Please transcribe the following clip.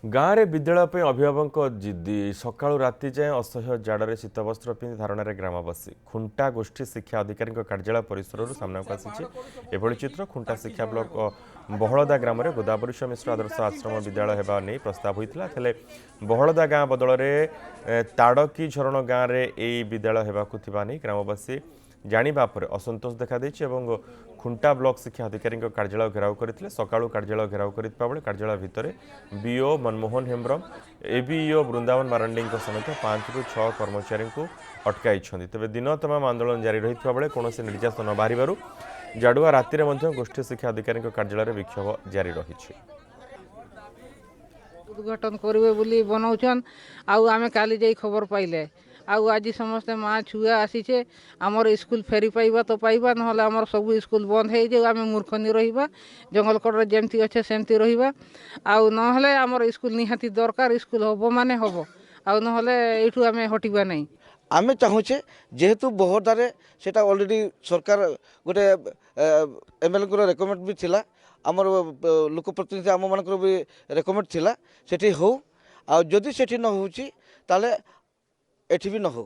गाँव में विद्यालय अभिभावक जिद्दी सकाळु राति जाए असह्य जाड़े शीतवस्त्र पिंधि धारणार ग्रामवासी खुंटा गोष्ठी शिक्षा अधिकारी कार्यालय परिसर सामना को आसी चित्र खुंटा शिक्षा ब्लॉक बहलदा ग्राम में गोदावरीश मिश्र आदर्श आश्रम विद्यालय होगा नहीं प्रस्ताव होता है बहलदा गाँ बदल में ताड़की झरण गाँव में यही विद्यालय होगा नहीं ग्रामवासी जानिबा पर असंतोष देखा खुंटा ब्लॉक शिक्षा अधिकारी कार्यालय घेराव करते सकाळु कार्यालय घेराव करथिबा बेले कार्यालय भितर बीओ मनमोहन हेम्ब्रम एबीईओ वृंदावन मारंडी समेत 5 ରୁ 6 कर्मचारी को अटकाई तेज दिन तमाम आंदोलन जारी रही बेले कौन निर्यास न बाहर जाडुआ रातिर गोष्ठी शिक्षा अधिकारी कार्यालय विक्षोभ जारी रही उद्घाटन करेंगे बोली बनाऊन आम काली जाई खबर पाइले आउ आज समस्ते माँ छुआ आसीचे आमर स्कूल फेरी पाइबा तो पाइबा ना आमर सब स्कूल बंद हो जाए आम मूर्खनी रहा जंगलकड़ जमती अच्छे सेमती रहा आउ ना आमर स्कूल निहाती दरकार स्कूल हम माने हम आउ ना यू आम हटिबा नहीं आमे चाहूचे जेहेतु बहरदारे सेटा ऑलरेडी सरकार गोटे एमएलए को रेकमेंड भी थिला आमर लोकप्रतिनिधि आम मानकर भी रेकमेंड थिला सेठी हो आ जदि सेठी न होची ताले एठी भी न हो।